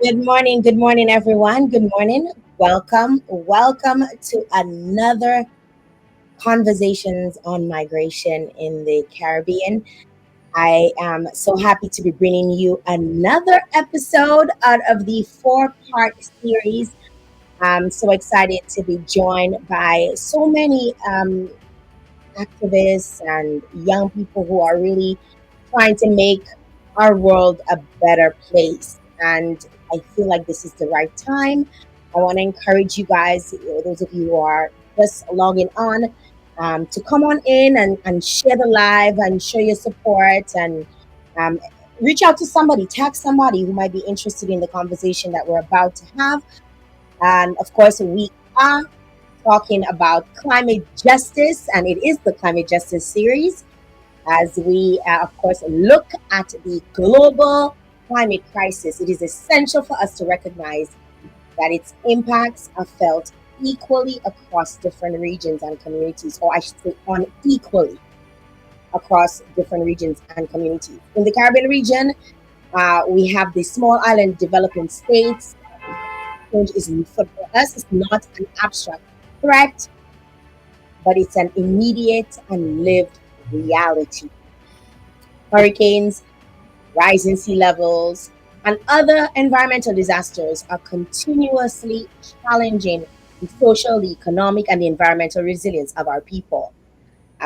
Good morning, everyone. Good morning. Welcome to another Conversations on Migration in the Caribbean. I am so happy to be bringing you another episode out of the four-part series. I'm so excited to be joined by so many activists and young people who are really trying to make our world a better place. And I feel like this is the right time. I want to encourage you guys, those of you who are just logging on, to come on in and share the live and show your support and um, reach out to somebody, tag somebody who might be interested in the conversation that we're about to have. And of course, we are talking about climate justice, and it is the climate justice series as we, of course, look at the global climate crisis. It is essential for us to recognize that its impacts are felt equally across different regions and communities, or I should say, unequally across different regions and communities. In the Caribbean region, we have the small island developing states. Change is for us, it's not an abstract threat, but it's an immediate and lived reality. Hurricanes, rising sea levels, and other environmental disasters are continuously challenging the social, the economic, and the environmental resilience of our people.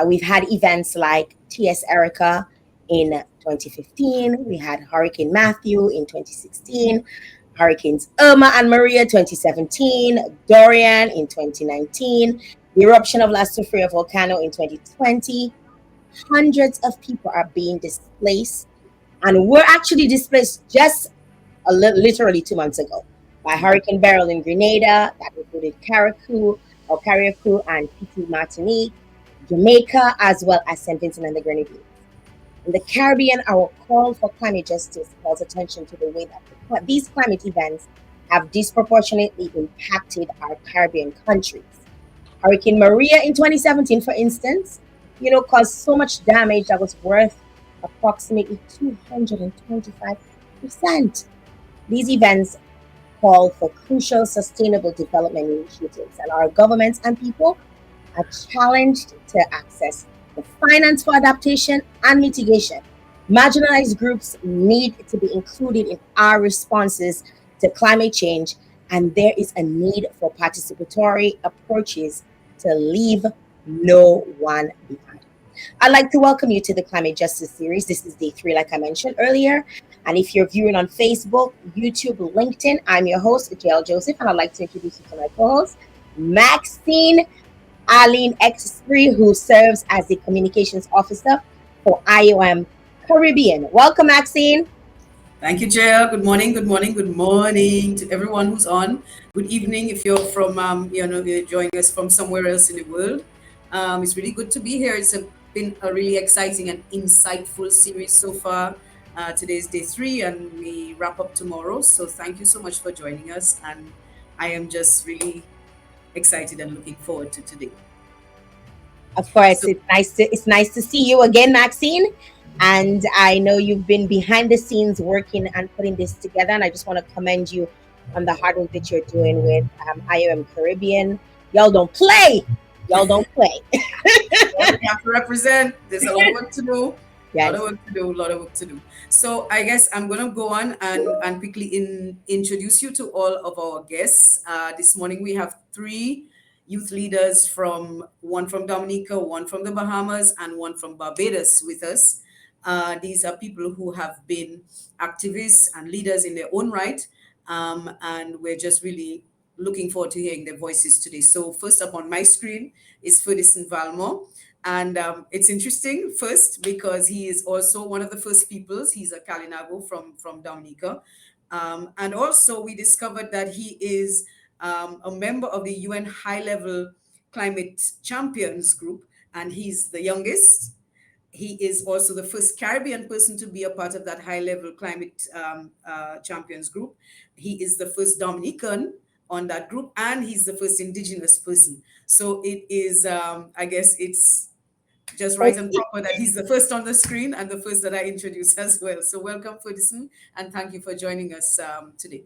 We've had events like T.S. Erica in 2015, we had Hurricane Matthew in 2016, Hurricanes Irma and Maria 2017, Dorian in 2019, the eruption of La Sofria volcano in 2020. Hundreds of people are being displaced and were actually displaced just literally 2 months ago by Hurricane Beryl in Grenada, that included Carriacou and Petit Martinique, Jamaica, as well as St. Vincent and the Grenadines. In the Caribbean, our call for climate justice calls attention to the way that these climate events have disproportionately impacted our Caribbean countries. Hurricane Maria in 2017, for instance, caused so much damage that was worth approximately 225%. These events call for crucial sustainable development initiatives, and our governments and people are challenged to access the finance for adaptation and mitigation. Marginalized groups need to be included in our responses to climate change, and there is a need for participatory approaches to leave no one behind. I'd like to welcome you to the Climate Justice Series. This is day three, like I mentioned earlier. And if you're viewing on Facebook, YouTube, LinkedIn, I'm your host, JL Joseph, and I'd like to introduce you to my co host, Maxine Arlene X3, who serves as the Communications Officer for IOM Caribbean. Welcome, Maxine. Thank you, Jill. Good morning, good morning, good morning to everyone who's on. Good evening if you're from, you're joining us from somewhere else in the world. It's really good to be here. Been a really exciting and insightful series so far. Today's day three, and we wrap up tomorrow. So thank you so much for joining us, and I am just really excited and looking forward to today. Of course, So it's nice to see you again, Maxine. And I know you've been behind the scenes working and putting this together. And I just want to commend you on the hard work that you're doing with IOM Caribbean. Y'all don't play. Y'all don't play. we have to represent. There's a lot of work to do. A lot of Yes. work to do. A lot of work to do. So I guess I'm gonna go on and quickly introduce you to all of our guests. This morning we have three youth leaders from one from Dominica, one from the Bahamas, and one from Barbados with us. These are people who have been activists and leaders in their own right, and we're just really looking forward to hearing their voices today. So first up on my screen is Ferdinand Valmore. And it's interesting first because he is also one of the first peoples. He's a Kalinago from Dominica. And also we discovered that he is a member of the UN High Level Climate Champions Group, and he's the youngest. He is also the first Caribbean person to be a part of that high level climate champions group. He is the first Dominican on that group, and he's the first indigenous person. So it is, I guess it's just right and proper that he's the first on the screen and the first that I introduce as well. So welcome, Ferguson, and thank you for joining us today.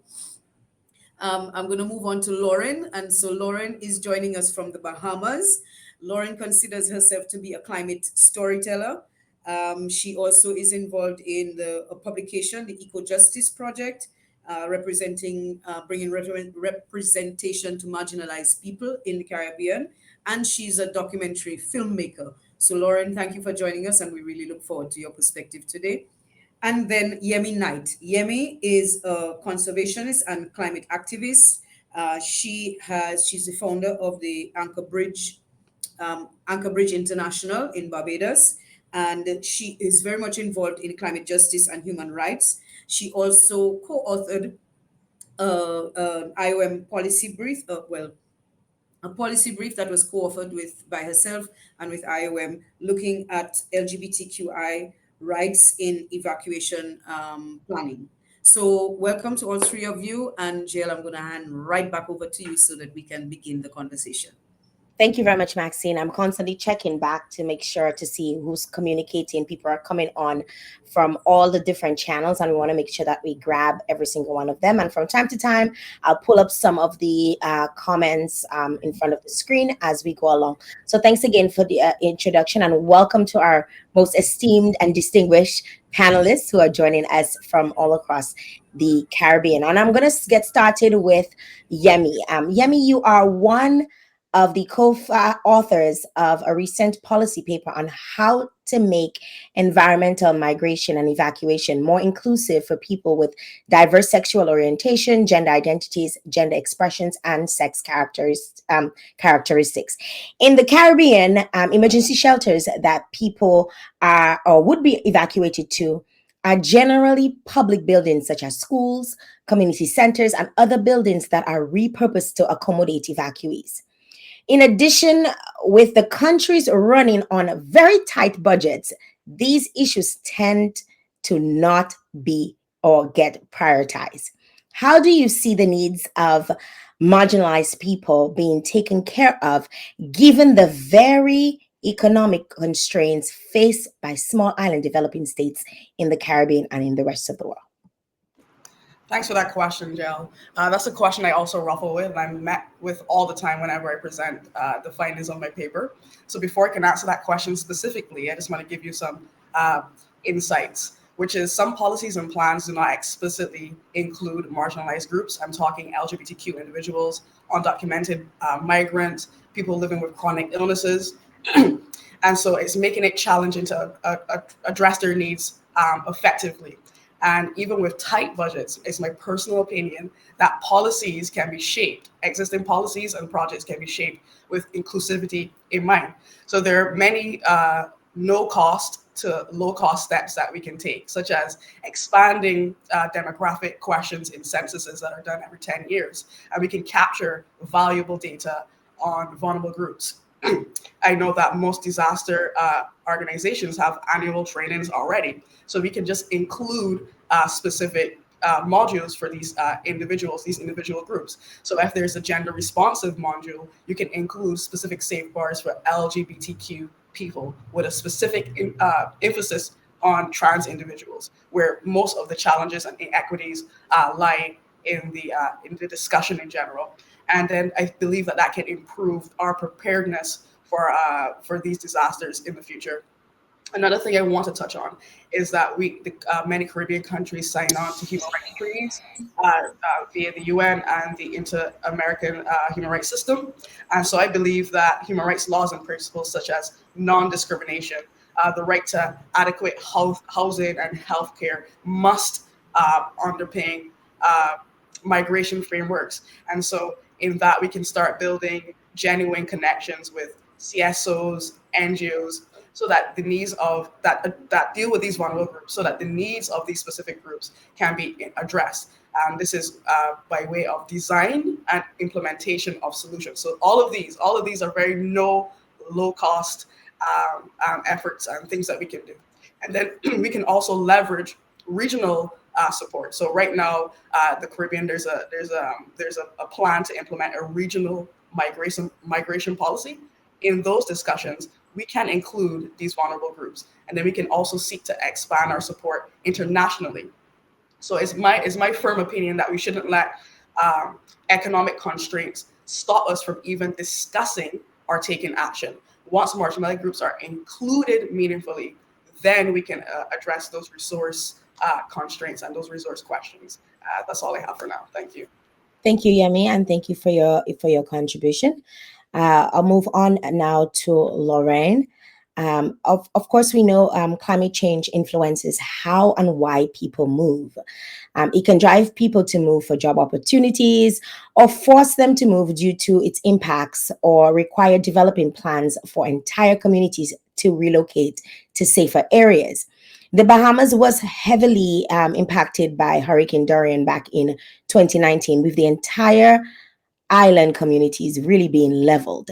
I'm going to move on to Lauren. And so Lauren is joining us from the Bahamas. Lauren considers herself to be a climate storyteller. She also is involved in a publication, the Eco Justice Project, bringing representation to marginalized people in the Caribbean. And she's a documentary filmmaker. So, Lauren, thank you for joining us, and we really look forward to your perspective today. And then Yemi Knight. Yemi is a conservationist and climate activist. She's the founder of the Anchor Bridge International in Barbados, and she is very much involved in climate justice and human rights. She also co-authored an IOM policy brief. A policy brief that was co-authored by herself and with IOM, looking at LGBTQI rights in evacuation planning. So welcome to all three of you. And Jill, I'm going to hand right back over to you so that we can begin the conversation. Thank you very much, Maxine. I'm constantly checking back to make sure to see who's communicating. People are coming on from all the different channels, and we want to make sure that we grab every single one of them. And from time to time, I'll pull up some of the comments in front of the screen as we go along. So thanks again for the introduction, and welcome to our most esteemed and distinguished panelists who are joining us from all across the Caribbean. And I'm going to get started with Yemi. Yemi, you are one of the co-authors of a recent policy paper on how to make environmental migration and evacuation more inclusive for people with diverse sexual orientation, gender identities, gender expressions, and sex characteristics. In the Caribbean, emergency shelters that people are or would be evacuated to are generally public buildings such as schools, community centers, and other buildings that are repurposed to accommodate evacuees. In addition, with the countries running on very tight budgets, these issues tend to not be or get prioritized. How do you see the needs of marginalized people being taken care of, given the very economic constraints faced by small island developing states in the Caribbean and in the rest of the world? Thanks for that question, Jill. That's a question I also ruffle with, and I'm met with all the time whenever I present the findings of my paper. So before I can answer that question specifically, I just want to give you some insights, which is some policies and plans do not explicitly include marginalized groups. I'm talking LGBTQ individuals, undocumented migrants, people living with chronic illnesses. And so it's making it challenging to address their needs effectively. And even with tight budgets, it's my personal opinion that policies can be shaped, existing policies and projects can be shaped with inclusivity in mind. So there are many no cost to low cost steps that we can take, such as expanding demographic questions in censuses that are done every 10 years. And we can capture valuable data on vulnerable groups. I know that most disaster organizations have annual trainings already. So we can just include specific modules for these individuals, these individual groups. So if there's a gender responsive module, you can include specific safeguards for LGBTQ people with a specific emphasis on trans individuals, where most of the challenges and inequities lie in the discussion in general. And then I believe that can improve our preparedness for these disasters in the future. Another thing I want to touch on is that many Caribbean countries sign on to human rights treaties via the UN and the Inter-American Human Rights System. And so I believe that human rights laws and principles such as non-discrimination, the right to adequate housing and healthcare must underpin migration frameworks. And so in that, we can start building genuine connections with CSOs, NGOs, so that the needs of that deal with these vulnerable groups, so that the needs of these specific groups can be addressed. And this is by way of design and implementation of solutions. So all of these are very low cost efforts and things that we can do. And then we can also leverage regional support. So right now, the Caribbean, there's a plan to implement a regional migration policy. In those discussions, we can include these vulnerable groups. And then we can also seek to expand our support internationally. So it's my firm opinion that we shouldn't let um, economic constraints stop us from even discussing or taking action. Once marginalized groups are included meaningfully, then we can address those resource constraints and those resource questions. That's all I have for now. Thank you. Thank you, Yemi, and thank you for your contribution. I'll move on now to Lorraine. Of course, we know climate change influences how and why people move. It can drive people to move for job opportunities or force them to move due to its impacts or require developing plans for entire communities to relocate to safer areas. The Bahamas was heavily impacted by Hurricane Dorian back in 2019, with the entire island communities really being leveled.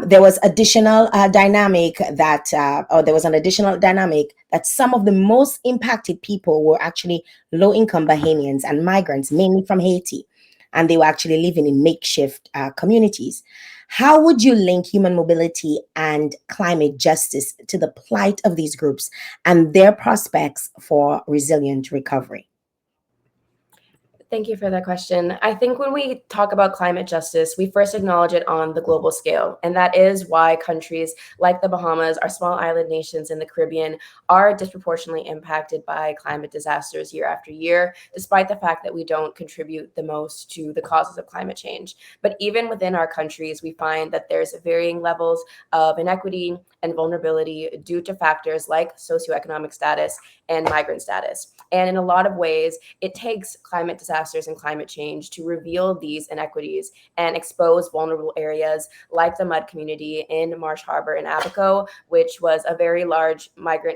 There was additional dynamic that, or there was an additional dynamic that some of the most impacted people were actually low-income Bahamians and migrants, mainly from Haiti, and they were actually living in makeshift communities. How would you link human mobility and climate justice to the plight of these groups and their prospects for resilient recovery? Thank you for that question. I think when we talk about climate justice, we first acknowledge it on the global scale. And that is why countries like the Bahamas, our small island nations in the Caribbean, are disproportionately impacted by climate disasters year after year, despite the fact that we don't contribute the most to the causes of climate change. But even within our countries, we find that there's varying levels of inequity and vulnerability due to factors like socioeconomic status and migrant status. And in a lot of ways, it takes climate disasters and climate change to reveal these inequities and expose vulnerable areas like the mud community in Marsh Harbor in Abaco, which was a very large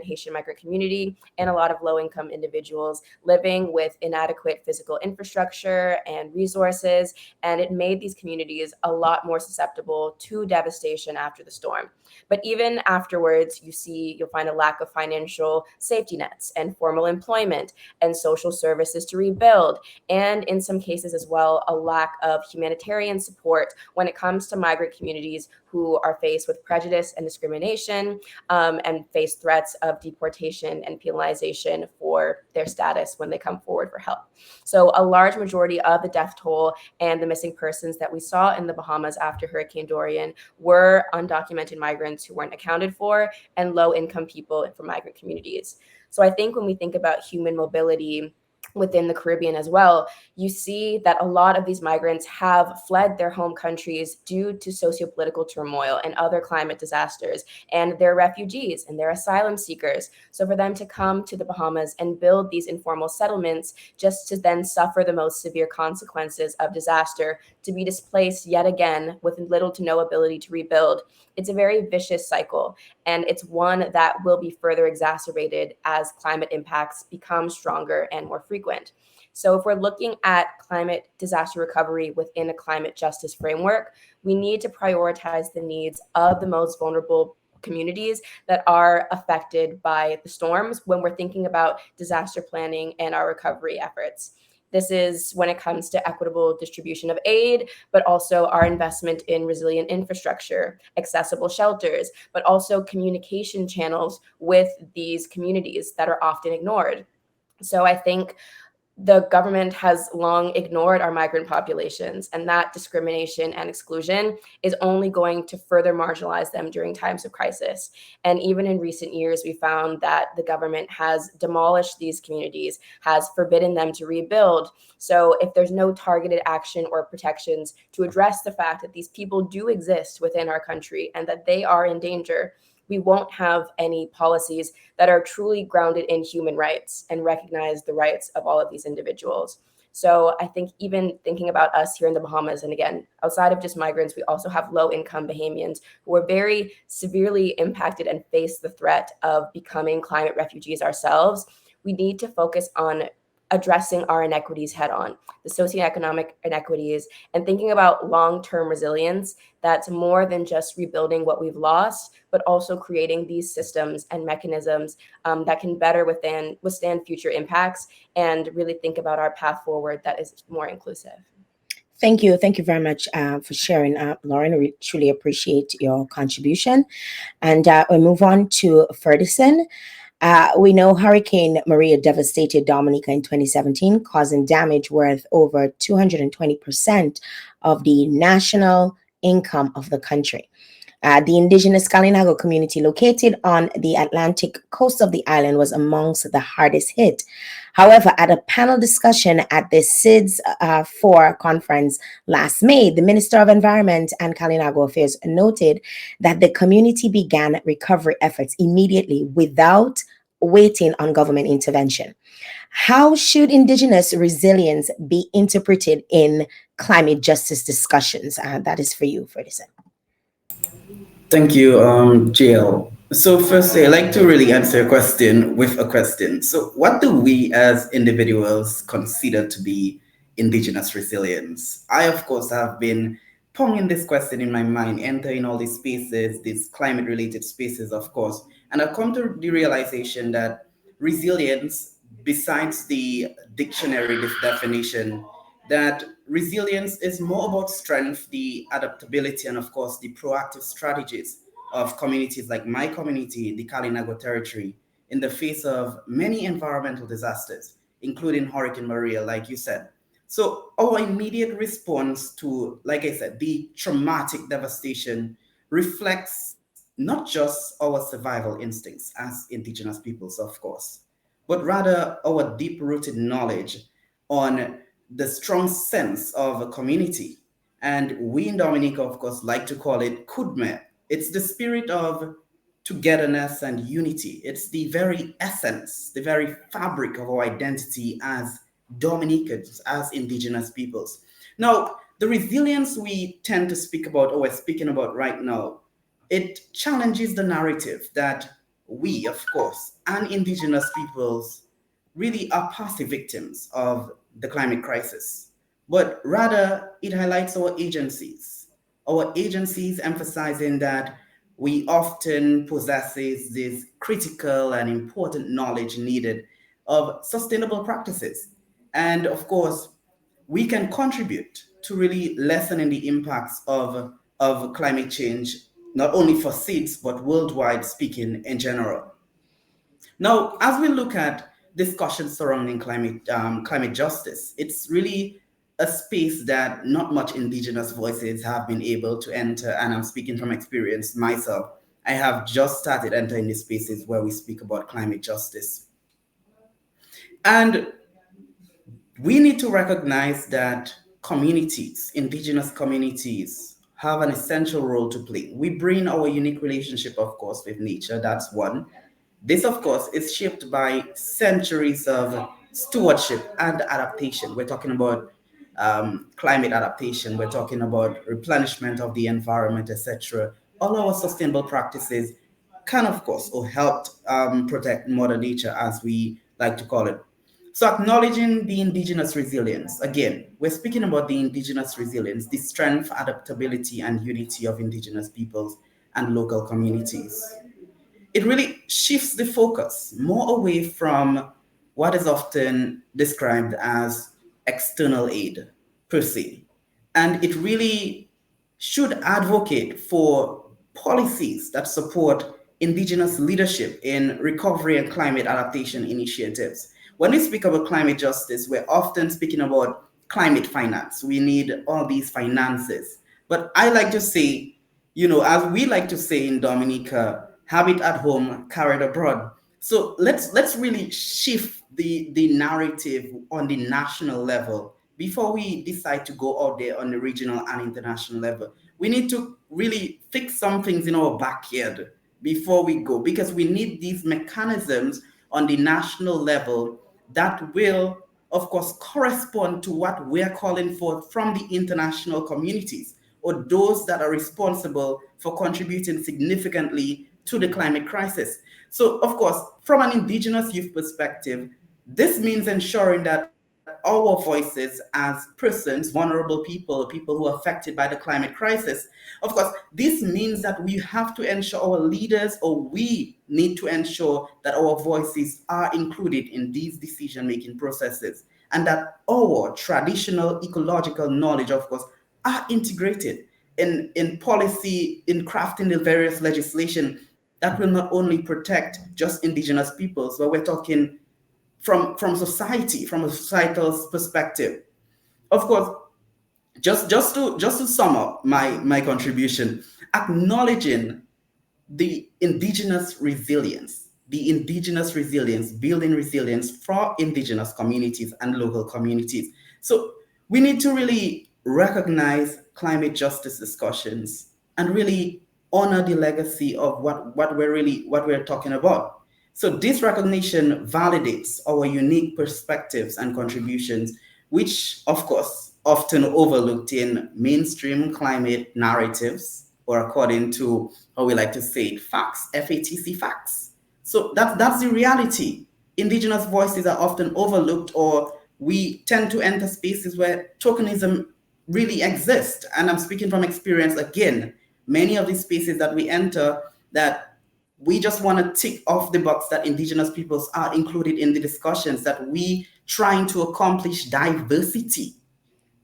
Haitian migrant community, and a lot of low income individuals living with inadequate physical infrastructure and resources. And it made these communities a lot more susceptible to devastation after the storm. But even afterwards, you'll find a lack of financial safety nets and formal employment and social services to rebuild. And in some cases as well, a lack of humanitarian support when it comes to migrant communities who are faced with prejudice and discrimination, and face threats of deportation and penalization for their status when they come forward for help. So a large majority of the death toll and the missing persons that we saw in the Bahamas after Hurricane Dorian were undocumented migrants who weren't accounted for and low income people from migrant communities. So I think when we think about human mobility within the Caribbean as well, you see that a lot of these migrants have fled their home countries due to sociopolitical turmoil and other climate disasters, and they're refugees and they're asylum seekers. So for them to come to the Bahamas and build these informal settlements just to then suffer the most severe consequences of disaster, to be displaced yet again with little to no ability to rebuild, it's a very vicious cycle. And it's one that will be further exacerbated as climate impacts become stronger and more frequent. So, if we're looking at climate disaster recovery within a climate justice framework, we need to prioritize the needs of the most vulnerable communities that are affected by the storms when we're thinking about disaster planning and our recovery efforts. This is when it comes to equitable distribution of aid, but also our investment in resilient infrastructure, accessible shelters, but also communication channels with these communities that are often ignored. So I think the government has long ignored our migrant populations, and that discrimination and exclusion is only going to further marginalize them during times of crisis. And even in recent years, we found that the government has demolished these communities, has forbidden them to rebuild. So if there's no targeted action or protections to address the fact that these people do exist within our country and that they are in danger, we won't have any policies that are truly grounded in human rights and recognize the rights of all of these individuals. So I think even thinking about us here in the Bahamas, and again, outside of just migrants, we also have low income Bahamians who are very severely impacted and face the threat of becoming climate refugees ourselves. We need to focus on addressing our inequities head on, the socioeconomic inequities, and thinking about long-term resilience that's more than just rebuilding what we've lost, but also creating these systems and mechanisms that can better withstand future impacts and really think about our path forward that is more inclusive. Thank you very much for sharing, Lauren. We truly appreciate your contribution. And we move on to Ferguson. We know Hurricane Maria devastated Dominica in 2017, causing damage worth over 220% of the national income of the country. The indigenous Kalinago community located on the Atlantic coast of the island was amongst the hardest hit. However, at a panel discussion at the SIDS 4 conference last May, the Minister of Environment and Kalinago Affairs noted that the community began recovery efforts immediately without waiting on government intervention. How should indigenous resilience be interpreted in climate justice discussions? That is for you, Ferguson. Thank you, JL. So firstly, I'd like to really answer a question with a question. So what do we as individuals consider to be indigenous resilience? I, of course, have been pondering this question in my mind, entering all these spaces, these climate-related spaces, of course, and I've come to the realization that resilience, besides the dictionary definition, that resilience is more about strength, the adaptability, and of course, the proactive strategies of communities like my community, the Kalinago territory, in the face of many environmental disasters, including Hurricane Maria, like you said. So, our immediate response to, like I said, the traumatic devastation reflects not just our survival instincts as indigenous peoples, of course, but rather our deep rooted knowledge on the strong sense of a community. And we in Dominica, of course, like to call it Kudme. It's the spirit of togetherness and unity. It's the very essence, the very fabric of our identity as Dominicans, as indigenous peoples. Now, the resilience we tend to speak about, or we're speaking about right now, it challenges the narrative that we, of course, and indigenous peoples really are passive victims of the climate crisis, but rather it highlights our agencies emphasizing that we often possesses this critical and important knowledge needed of sustainable practices. And of course, we can contribute to really lessening the impacts of climate change, not only for seeds, but worldwide speaking in general. Now, as we look at discussions surrounding climate justice, it's really a space that not much indigenous voices have been able to enter. And I'm speaking from experience myself. I have just started entering the spaces where we speak about climate justice. And we need to recognize that communities, indigenous communities, have an essential role to play. We bring our unique relationship, of course, with nature. That's one. This, of course, is shaped by centuries of stewardship and adaptation. We're talking about climate adaptation, we're talking about replenishment of the environment, etc. All our sustainable practices can, of course, or helped protect Mother Nature, as we like to call it. So, acknowledging the indigenous resilience, again, we're speaking about the indigenous resilience, the strength, adaptability, and unity of indigenous peoples and local communities. It really shifts the focus more away from what is often described as external aid per se. And it really should advocate for policies that support indigenous leadership in recovery and climate adaptation initiatives. When we speak about climate justice, we're often speaking about climate finance. We need all these finances. But I like to say, as we like to say in Dominica, have it at home, carry it abroad. So let's really shift the narrative on the national level before we decide to go out there on the regional and international level. We need to really fix some things in our backyard before we go, because we need these mechanisms on the national level that will, of course, correspond to what we're calling for from the international communities, or those that are responsible for contributing significantly to the climate crisis. So, of course, from an indigenous youth perspective, this means ensuring that our voices as persons, vulnerable people who are affected by the climate crisis, of course, this means that we have to ensure our leaders, or we need to ensure that our voices are included in these decision making processes. and that our traditional ecological knowledge, of course, are integrated in policy, in crafting the various legislation that will not only protect just indigenous peoples, but we're talking from society, from a societal perspective. Of course, just to sum up my contribution, acknowledging the indigenous resilience, building resilience for indigenous communities and local communities. So we need to really recognize climate justice discussions and really honor the legacy of what we're talking about. So this recognition validates our unique perspectives and contributions, which of course often overlooked in mainstream climate narratives, or according to how we like to say it, facts, FATC facts. So that's the reality. Indigenous voices are often overlooked, or we tend to enter spaces where tokenism really exists. And I'm speaking from experience again. Many of these spaces that we enter, that we just want to tick off the box that indigenous peoples are included in the discussions, that we trying to accomplish diversity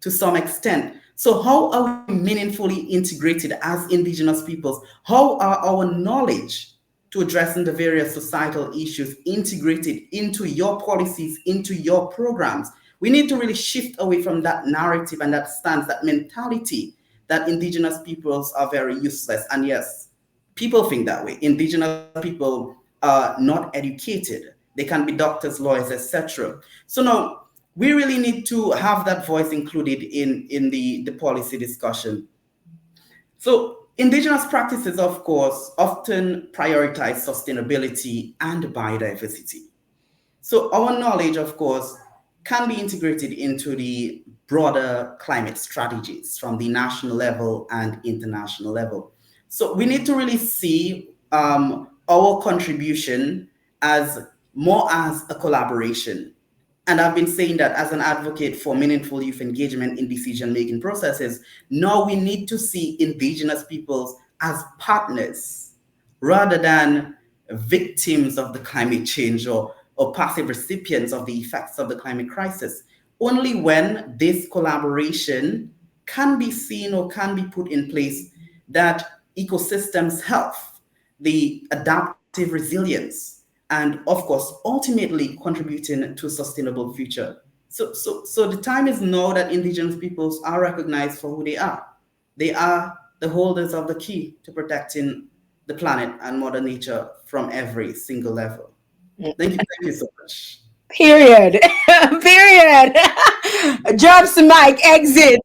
to some extent. So, how are we meaningfully integrated as indigenous peoples? How are our knowledge to addressing the various societal issues integrated into your policies, into your programs? We need to really shift away from that narrative and that stance, that mentality that indigenous peoples are very useless. And yes, people think that way. Indigenous people are not educated. They can be doctors, lawyers, etc. So now we really need to have that voice included in the policy discussion. So indigenous practices, of course, often prioritize sustainability and biodiversity. So our knowledge, of course, can be integrated into the broader climate strategies from the national level and international level. So we need to really see our contribution as more as a collaboration. And I've been saying that as an advocate for meaningful youth engagement in decision making processes. Now we need to see indigenous peoples as partners rather than victims of the climate change, or passive recipients of the effects of the climate crisis. Only when this collaboration can be seen or can be put in place, that ecosystems health, the adaptive resilience, and of course, ultimately contributing to a sustainable future. So the time is now that indigenous peoples are recognized for who they are. They are the holders of the key to protecting the planet and Mother Nature from every single level. Thank you so much. Period. Period. Drops the mic, exit.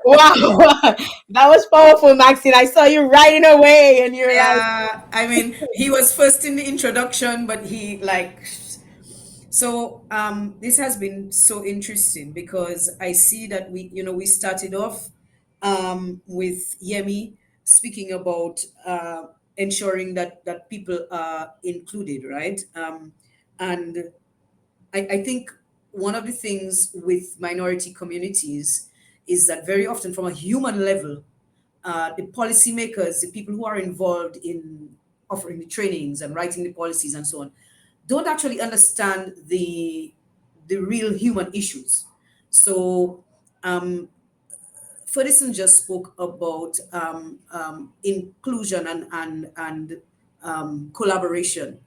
Wow. That was powerful, Maxine. I saw you writing away and you're like, Yeah, I mean, he was first in the introduction, but he like so this has been so interesting because I see that we started off with Yemi speaking about ensuring that people are included, right? And I think one of the things with minority communities is that very often, from a human level, the policymakers, the people who are involved in offering the trainings and writing the policies and so on, don't actually understand the real human issues. So Ferguson just spoke about inclusion and collaboration.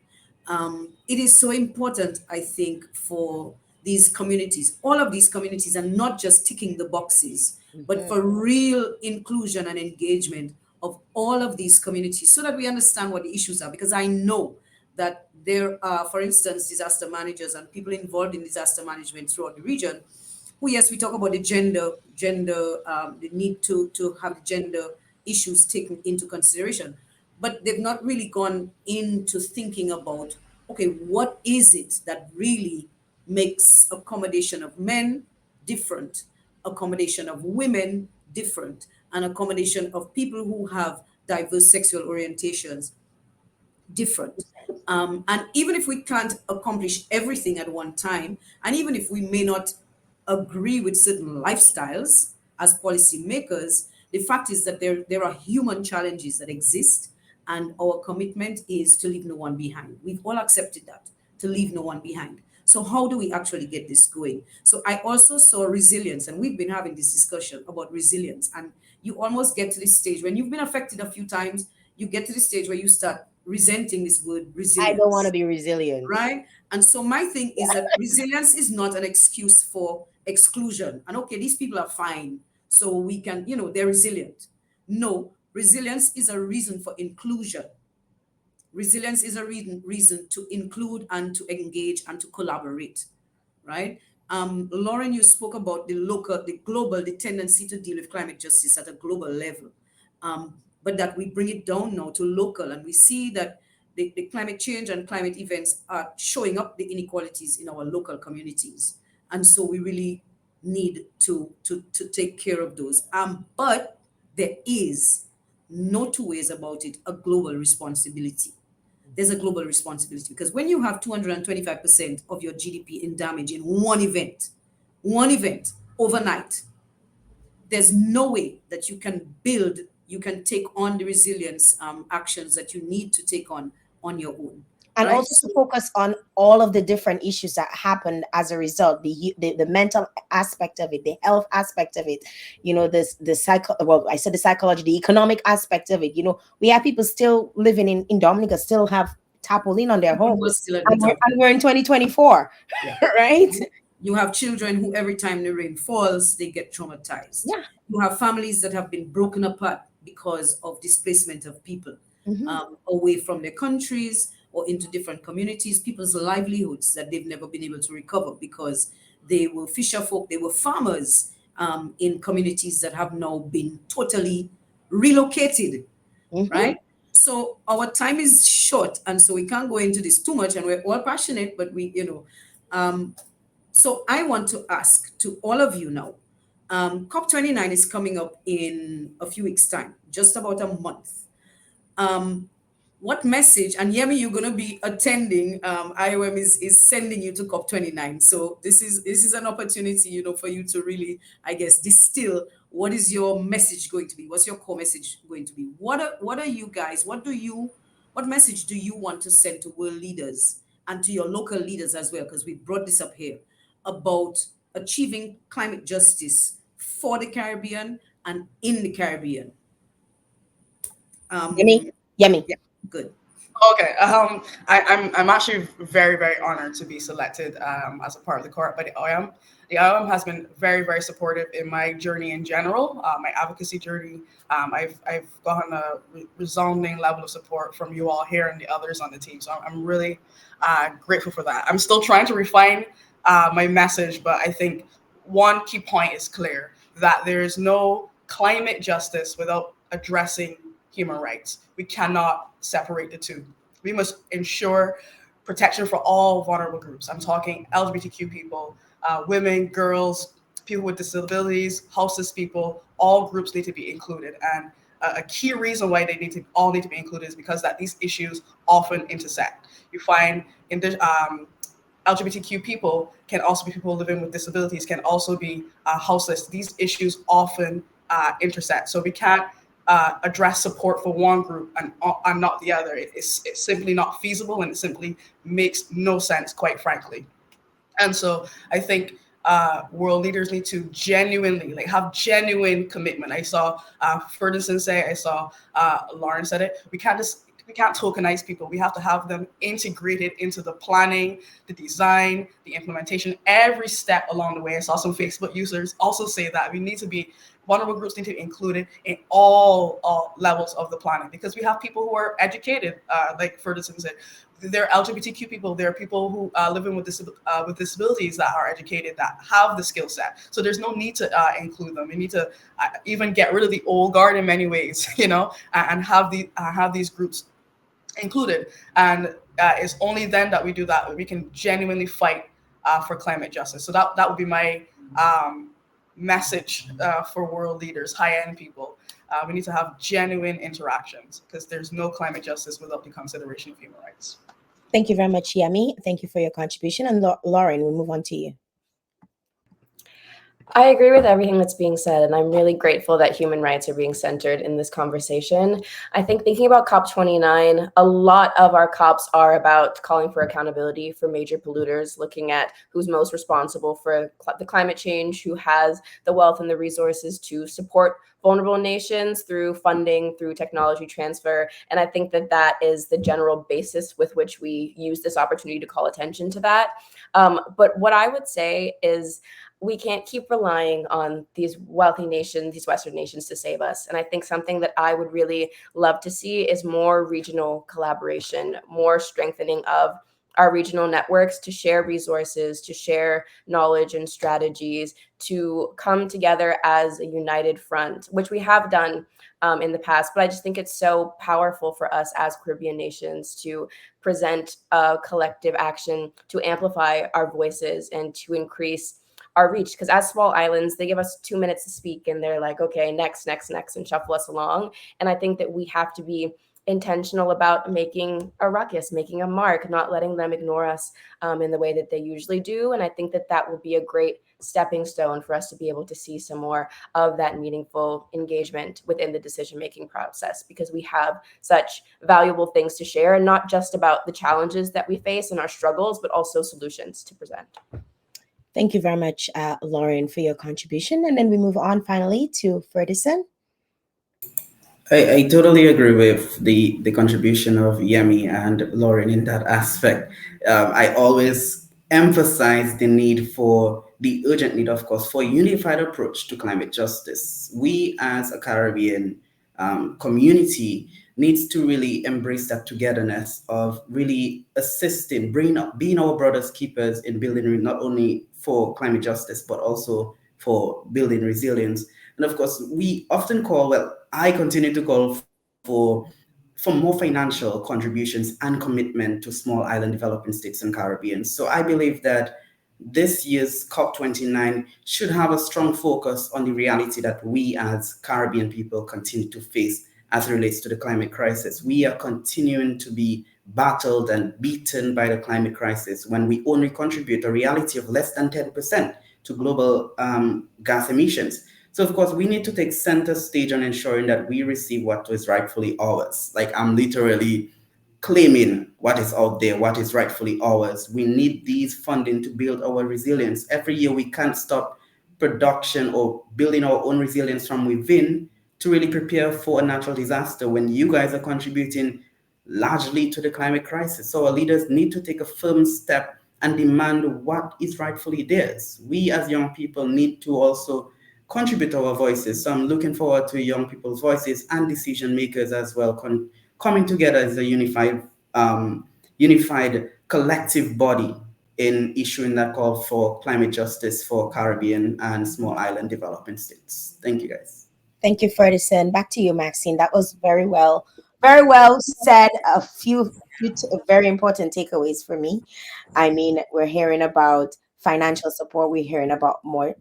It is so important, I think, for these communities, all of these communities, and not just ticking the boxes, but for real inclusion and engagement of all of these communities so that we understand what the issues are. Because I know that there are, for instance, disaster managers and people involved in disaster management throughout the region who, yes, we talk about the the need to have gender issues taken into consideration, but they've not really gone into thinking about, okay, what is it that really makes accommodation of men different, accommodation of women different, and accommodation of people who have diverse sexual orientations different. And even if we can't accomplish everything at one time, and even if we may not agree with certain lifestyles as policymakers, the fact is that there are human challenges that exist, and our commitment is to leave no one behind. We've all accepted that, to leave no one behind. So how do we actually get this going? So I also saw resilience, and we've been having this discussion about resilience. And you almost get to this stage when you've been affected a few times, you get to the stage where you start resenting this word I don't want to resilience, be resilient. right? And so my thing is that resilience is not an excuse for exclusion. And okay, these people are fine, so we can, they're resilient. No, resilience is a reason for inclusion. Resilience is a reason to include and to engage and to collaborate, right? Lauren, you spoke about the local, the global, the tendency to deal with climate justice at a global level, but that we bring it down now to local, and we see that the climate change and climate events are showing up the inequalities in our local communities, and so we really need to take care of those. But there is no two ways about it, a global responsibility. There's a global responsibility because when you have 225% of your GDP in damage in one event overnight, there's no way that you can take on the resilience actions that you need to take on your own, And right? also to focus on all of the different issues that happened as a result, the mental aspect of it, the health aspect of it, this the psycho well, I said the psychology, the economic aspect of it. We have people still living in Dominica, still have tarpaulin on their People who are homes, still at the and we're, top. and we're in 2024. Yeah. Right? You have children who every time the rain falls, they get traumatized. Yeah. You have families that have been broken apart because of displacement of people away from their countries or into different communities, people's livelihoods that they've never been able to recover because they were fisher folk, they were farmers in communities that have now been totally relocated, Mhm. right? So our time is short, and so we can't go into this too much, and we're all passionate, but um, so I want to ask to all of you now. COP29 is coming up in a few weeks' time, just about a month. Um, what message, and Yemi, you're going to be attending, IOM is sending you to COP29. So this is an opportunity, for you to really, I guess, distill what is your message going to be? What's your core message going to be? What are you guys, what message do you want to send to world leaders and to your local leaders as well? Because we brought this up here about achieving climate justice for the Caribbean and in the Caribbean. Yummy. Um, Yummy. yeah, good. Okay. I'm actually very, very honored to be selected as a part of the court by the IOM. The IOM has been very, very supportive in my journey in general, my advocacy journey. I've gotten a resounding level of support from you all here and the others on the team. So I'm really grateful for that. I'm still trying to refine my message, but I think one key point is clear that there is no climate justice without addressing human rights. We cannot separate the two. We must ensure protection for all vulnerable groups. I'm talking LGBTQ people, women, girls, people with disabilities, houseless people. All groups need to be included. And a key reason why they need to be included is because that these issues often intersect. You find in the LGBTQ people can also be people living with disabilities, can also be houseless. These issues often intersect. So we can't address support for one group and not the other. It's simply not feasible, and it simply makes no sense, quite frankly. And so I think world leaders need to genuinely have genuine commitment. I saw Ferguson say, I saw Lauren said it. We can't tokenize people. We have to have them integrated into the planning, the design, the implementation, every step along the way. I saw some Facebook users also say that we need to be vulnerable groups need to be included in all levels of the planning, because we have people who are educated, like Ferguson said. There are LGBTQ people. There are people who living with disabilities that are educated, that have the skill set. So there's no need to include them. We need to even get rid of the old guard in many ways, and have these groups included. And it's only then that we do that we can genuinely fight for climate justice. So that would be my message for world leaders, high-end people. We need to have genuine interactions, because there's no climate justice without the consideration of human rights. Thank you very much, Yemi. Thank you for your contribution. And Lauren, we'll move on to you. I agree with everything that's being said, and I'm really grateful that human rights are being centered in this conversation. I think thinking about COP29, a lot of our COPs are about calling for accountability for major polluters, looking at who's most responsible for the climate change, who has the wealth and the resources to support vulnerable nations through funding, through technology transfer. And I think that that is the general basis with which we use this opportunity to call attention to that. But what I would say is, we can't keep relying on these wealthy nations, these Western nations to save us. And I think something that I would really love to see is more regional collaboration, more strengthening of our regional networks to share resources, to share knowledge and strategies, to come together as a united front, which we have done in the past. But I just think it's so powerful for us as Caribbean nations to present a collective action to amplify our voices and to increase our reach, because as small islands, they give us 2 minutes to speak and they're like, okay, next, next, next, and shuffle us along. And I think that we have to be intentional about making a ruckus, making a mark, not letting them ignore us in the way that they usually do. And I think that that will be a great stepping stone for us to be able to see some more of that meaningful engagement within the decision making process, because we have such valuable things to share, and not just about the challenges that we face and our struggles, but also solutions to present. Thank you very much, Lauren, for your contribution. And then we move on finally to Ferguson. I totally agree with the contribution of Yemi and Lauren in that aspect. I always emphasize the need for the urgent need, of course, for a unified approach to climate justice. We as a Caribbean community needs to really embrace that togetherness of really assisting, being our brothers keepers in building not only for climate justice, but also for building resilience. And of course, we often call, well, I continue to call for more financial contributions and commitment to small island developing states and Caribbean. So I believe that this year's COP29 should have a strong focus on the reality that we as Caribbean people continue to face as it relates to the climate crisis. We are continuing to be battled and beaten by the climate crisis when we only contribute a reality of less than 10% to global gas emissions. So, of course, we need to take center stage on ensuring that we receive what is rightfully ours. Like, I'm literally claiming what is out there, what is rightfully ours. We need these funding to build our resilience. Every year, we can't stop production or building our own resilience from within to really prepare for a natural disaster when you guys are contributing largely to the climate crisis. So our leaders need to take a firm step and demand what is rightfully theirs. We as young people need to also contribute our voices. So I'm looking forward to young people's voices and decision makers as well coming together as a unified collective body in issuing that call for climate justice for Caribbean and small island developing states. Thank you, guys. Thank you, Ferguson. Back to you, Maxine. That was very well said. A few very important takeaways for me. I mean, we're hearing about financial support. We're hearing about more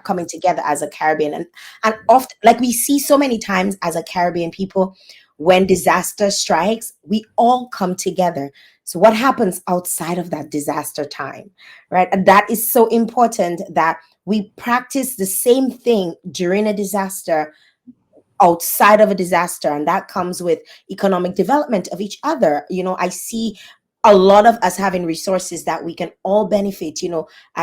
coming together as a Caribbean, and often, like we see so many times as a Caribbean people, when disaster strikes, we all come together. So what happens outside of that disaster time, right? And that is so important that we practice the same thing during a disaster, outside of a disaster, and that comes with economic development of each other. I see a lot of us having resources that we can all benefit,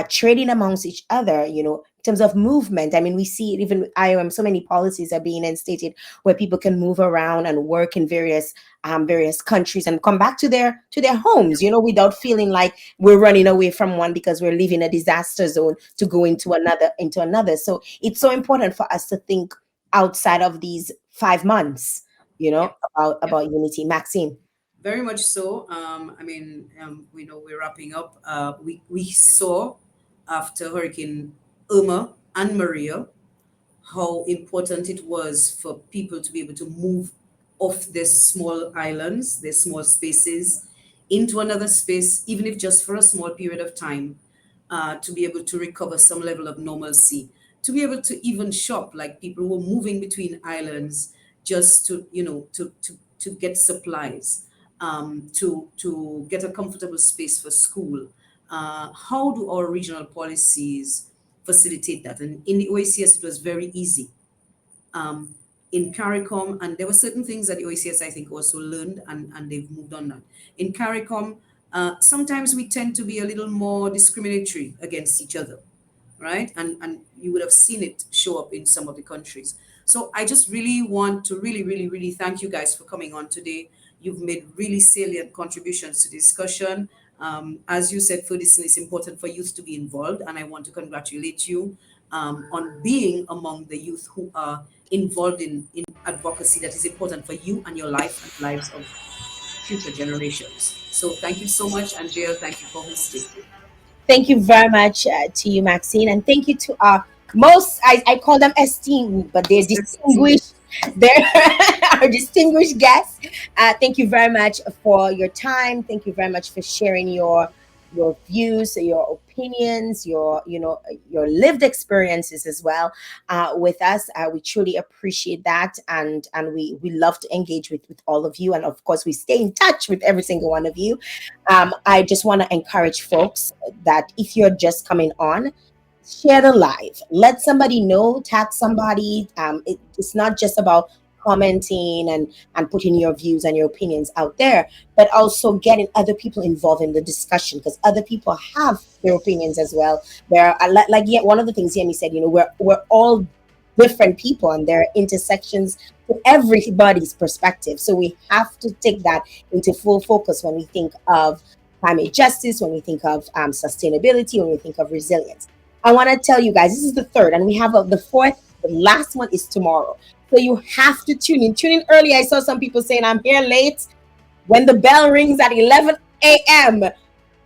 trading amongst each other, in terms of movement. I mean, we see it even with IOM. So many policies are being instated where people can move around and work in various countries and come back to their homes, without feeling like we're running away from one because we're leaving a disaster zone to go into another. So it's so important for us to think outside of these 5 months, Yeah. Yeah. about unity. Maxine. Very much so. We know we're wrapping up. We saw after Hurricane Irma and Maria how important it was for people to be able to move off their small islands, their small spaces, into another space, even if just for a small period of time, to be able to recover some level of normalcy, to be able to even shop, like people who were moving between islands just to get supplies, to get a comfortable space for school. How do our regional policies facilitate that. And in the OECS, it was very easy. Um, in CARICOM, and there were certain things that the OECS, I think, also learned, and they've moved on now. In CARICOM, sometimes we tend to be a little more discriminatory against each other, right? And you would have seen it show up in some of the countries. So I just really want to really thank you guys for coming on today. You've made really salient contributions to the discussion. As you said, Ferguson, it's important for youth to be involved, and I want to congratulate you on being among the youth who are involved in advocacy that is important for you and your life and lives of future generations. So thank you so much, and JL, thank you for hosting. Thank you very much to you, Maxine, and thank you to our I call them esteemed, but they're distinguished. They're our distinguished guests. Thank you very much for your time. Thank you very much for sharing your views, your opinions, your lived experiences as well with us. We truly appreciate that, and we love to engage with all of you, and of course we stay in touch with every single one of you. I just want to encourage folks that if you're just coming on, share the live. Let somebody know, tag somebody. It's not just about commenting and putting your views and your opinions out there, but also getting other people involved in the discussion, because other people have their opinions as well. There are yeah, one of the things Yemi said, we're all different people, and there are intersections to everybody's perspective. So we have to take that into full focus when we think of climate justice, when we think of sustainability, when we think of resilience. I want to tell you guys, this is the third, and we have the fourth. The last one is tomorrow. So you have to tune in. Tune in early. I saw some people saying I'm here late. When the bell rings at 11 a.m.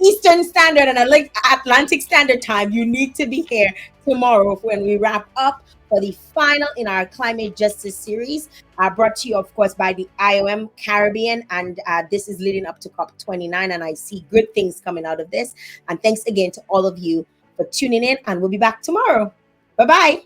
Eastern Standard and Atlantic Standard Time, you need to be here tomorrow when we wrap up for the final in our climate justice series, brought to you, of course, by the IOM Caribbean. And this is leading up to COP29, and I see good things coming out of this. And thanks again to all of you for tuning in, and we'll be back tomorrow. Bye-bye.